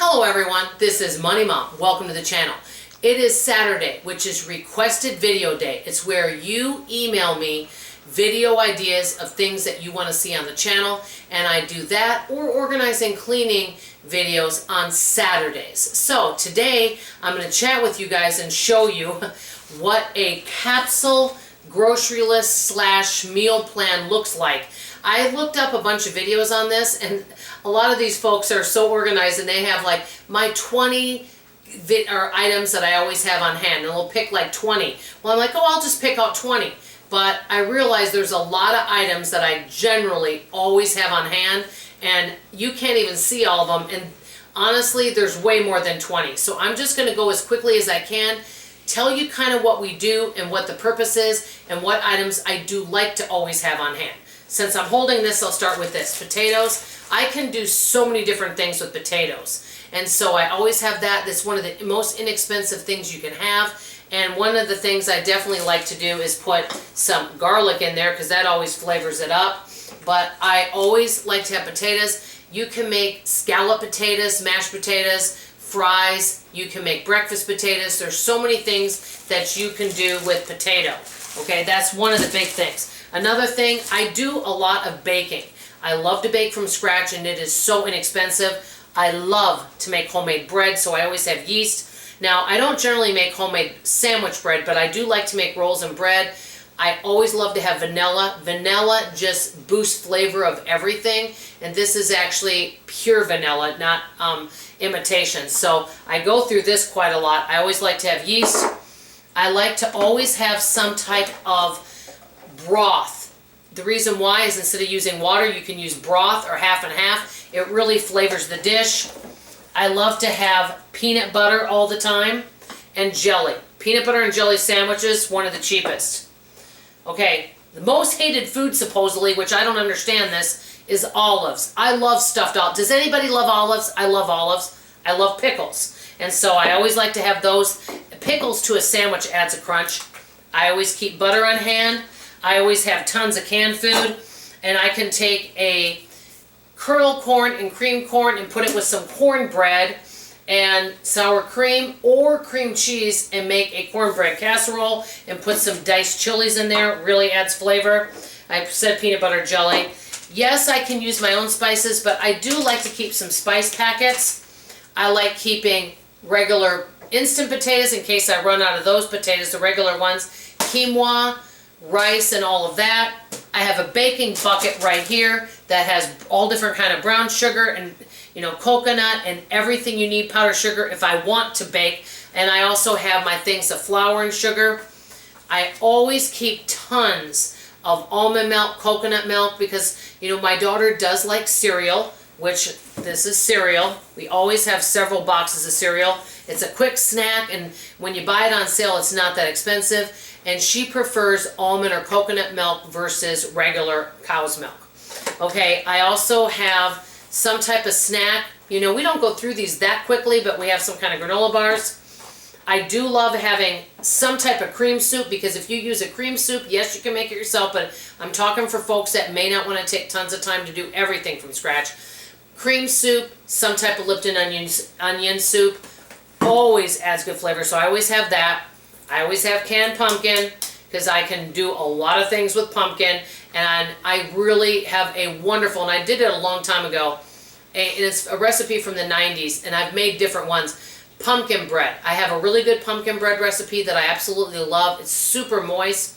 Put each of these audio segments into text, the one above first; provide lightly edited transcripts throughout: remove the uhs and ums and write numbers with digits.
Hello everyone, this is Money Mom. Welcome to the channel. It is Saturday, which is requested video day. It's where you email me video ideas of things that you want to see on the channel, and I do that or organizing cleaning videos on Saturdays. So today I'm going to chat with you guys and show you what a capsule grocery list slash meal plan looks like. I looked up a bunch of videos on this, and a lot of these folks are so organized and they have like my 20 items that I always have on hand, and they'll pick like 20. Well, I'm like, oh, I'll just pick out 20. But I realize there's a lot of items that I generally always have on hand, and you can't even see all of them. And honestly, there's way more than 20. So I'm just going to go as quickly as I can, tell you kind of what we do and what the purpose is and what items I do like to always have on hand. Since I'm holding this, I'll start with this. Potatoes. I can do so many different things with potatoes. And so I always have that. That's one of the most inexpensive things you can have. And one of the things I definitely like to do is put some garlic in there because that always flavors it up. But I always like to have potatoes. You can make scallop potatoes, mashed potatoes, fries. You can make breakfast potatoes. There's so many things that you can do with potato. Okay, that's one of the big things. Another thing, I do a lot of baking. I love to bake from scratch, and it is so inexpensive. I love to make homemade bread, so I always have yeast. Now, I don't generally make homemade sandwich bread, but I do like to make rolls and bread. I always love to have vanilla. Vanilla just boosts flavor of everything, and this is actually pure vanilla, not imitation. So I go through this quite a lot. I always like to have yeast. I like to always have some type of broth. The reason why is instead of using water, you can use broth or half and half. It really flavors the dish. I love to have peanut butter all the time and jelly. Peanut butter and jelly sandwiches, one of the cheapest. Okay, the most hated food supposedly, which I don't understand this, is olives. I love stuffed olives. Does anybody love olives? I love olives. I love pickles. And so I always like to have those. Pickles to a sandwich adds a crunch. I always keep butter on hand. I always have tons of canned food, and I can take a kernel corn and cream corn and put it with some cornbread and sour cream or cream cheese and make a cornbread casserole and put some diced chilies in there. It really adds flavor. I said peanut butter jelly. Yes, I can use my own spices, but I do like to keep some spice packets. I like keeping regular instant potatoes in case I run out of those potatoes, the regular ones, quinoa, rice, and all of that. I have a baking bucket right here that has all different kind of brown sugar and coconut and everything you need, powdered sugar if I want to bake. And I also have my things of flour and sugar. I always keep tons of almond milk, coconut milk, because my daughter does like cereal, which this is cereal. We always have several boxes of cereal. It's a quick snack, and when you buy it on sale, it's not that expensive. And she prefers almond or coconut milk versus regular cow's milk. Okay, I also have some type of snack. We don't go through these that quickly, but we have some kind of granola bars. I do love having some type of cream soup, because if you use a cream soup, yes, you can make it yourself, but I'm talking for folks that may not want to take tons of time to do everything from scratch. Cream soup, some type of Lipton onion soup, always adds good flavor, so I always have that. I always have canned pumpkin because I can do a lot of things with pumpkin, and I really have a wonderful, and I did it a long time ago, and it's a recipe from the 90s, and I've made different ones. Pumpkin bread. I have a really good pumpkin bread recipe that I absolutely love. It's super moist,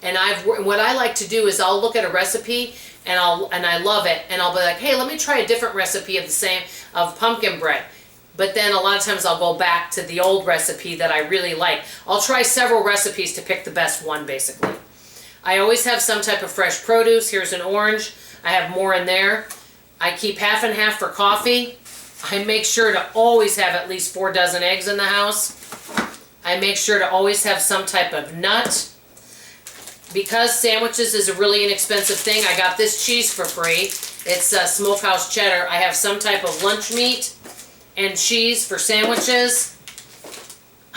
and what I like to do is I'll look at a recipe and I love it, and I'll be like, hey, let me try a different recipe of pumpkin bread. But then a lot of times I'll go back to the old recipe that I really like. I'll try several recipes to pick the best one, basically. I always have some type of fresh produce. Here's an orange. I have more in there. I keep half and half for coffee. I make sure to always have at least 4 dozen eggs in the house. I make sure to always have some type of nut. Because sandwiches is a really inexpensive thing, I got this cheese for free. It's smokehouse cheddar. I have some type of lunch meat and cheese for sandwiches.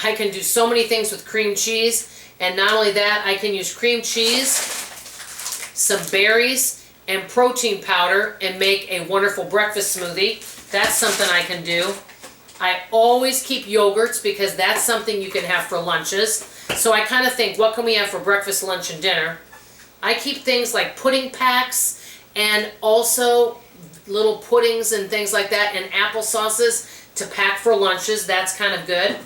I can do so many things with cream cheese, and not only that, I can use cream cheese, some berries, and protein powder and make a wonderful breakfast smoothie. That's something I can do. I always keep yogurts because that's something you can have for lunches. So I kind of think, what can we have for breakfast, lunch, and dinner? I keep things like pudding packs and also little puddings and things like that, and applesauces to pack for lunches. That's kind of good.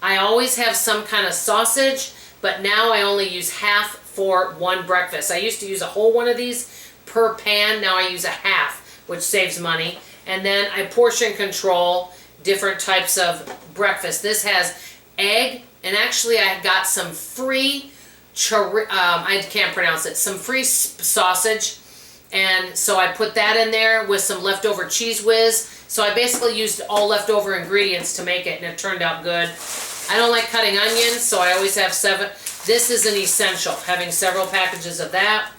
I always have some kind of sausage, but now I only use half for one breakfast. I used to use a whole one of these per pan. Now I use a half, which saves money. And then I portion control different types of breakfast. This has egg, and actually I got some free, I can't pronounce it, some free sausage. And so I put that in there with some leftover Cheese Whiz. So I basically used all leftover ingredients to make it, and it turned out good. I don't like cutting onions, so I always have 7. This is an essential, having several packages of that.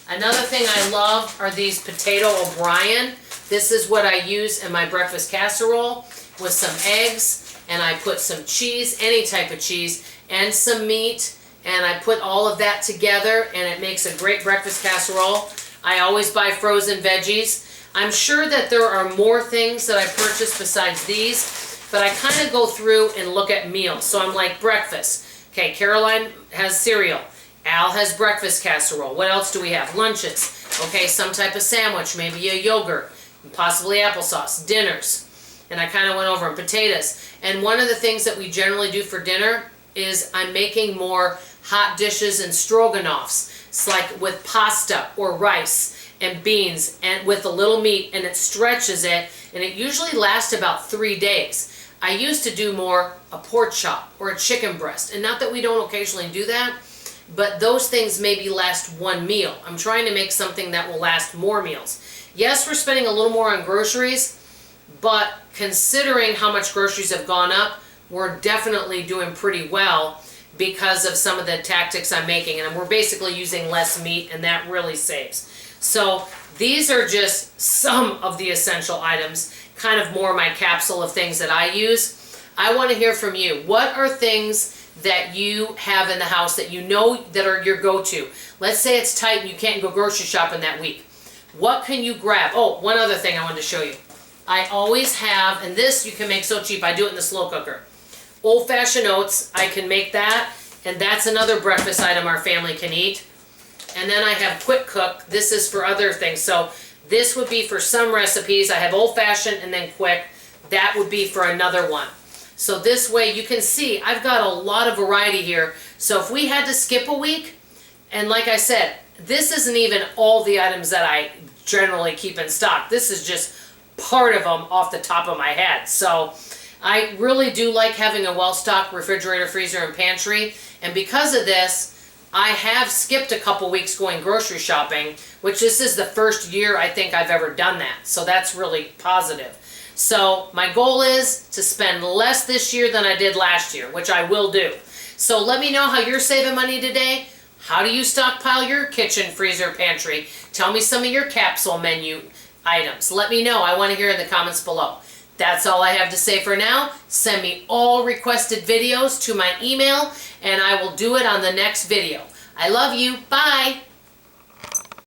Another thing I love are these Potato O'Brien. This is what I use in my breakfast casserole with some eggs, and I put some cheese, any type of cheese, and some meat, and I put all of that together, and it makes a great breakfast casserole. I always buy frozen veggies. I'm sure that there are more things that I purchase besides these, but I kind of go through and look at meals. So I'm like, breakfast. Okay, Caroline has cereal. Al has breakfast casserole. What else do we have? Lunches. Okay, some type of sandwich, maybe a yogurt, possibly applesauce. Dinners. And I kind of went over them. Potatoes. And one of the things that we generally do for dinner is I'm making more hot dishes and stroganoffs. It's like with pasta or rice and beans and with a little meat, and it stretches it, and it usually lasts about 3 days. I used to do more a pork chop or a chicken breast, and not that we don't occasionally do that, but those things maybe last one meal. I'm trying to make something that will last more meals. Yes, we're spending a little more on groceries, but considering how much groceries have gone up, we're definitely doing pretty well because of some of the tactics I'm making, and we're basically using less meat, and that really saves. So these are just some of the essential items, kind of more my capsule of things that I use. I want to hear from you. What are things that you have in the house that you know that are your go-to? Let's say it's tight and you can't go grocery shopping that week. What can you grab? Oh, one other thing I wanted to show you. I always have, and this you can make so cheap, I do it in the slow cooker. Old-fashioned oats, I can make that, and that's another breakfast item our family can eat. And then I have quick cook. This is for other things. So this would be for some recipes. I have old-fashioned and then quick. That would be for another one. So this way you can see I've got a lot of variety here. So if we had to skip a week, and like I said, this isn't even all the items that I generally keep in stock. This is just part of them off the top of my head. So I really do like having a well-stocked refrigerator, freezer, and pantry. And because of this, I have skipped a couple weeks going grocery shopping, which this is the first year I think I've ever done that. So that's really positive. So my goal is to spend less this year than I did last year, which I will do. So let me know how you're saving money today. How do you stockpile your kitchen, freezer, pantry? Tell me some of your capsule menu items. Let me know. I want to hear in the comments below. That's all I have to say for now. Send me all requested videos to my email, and I will do it on the next video. I love you. Bye.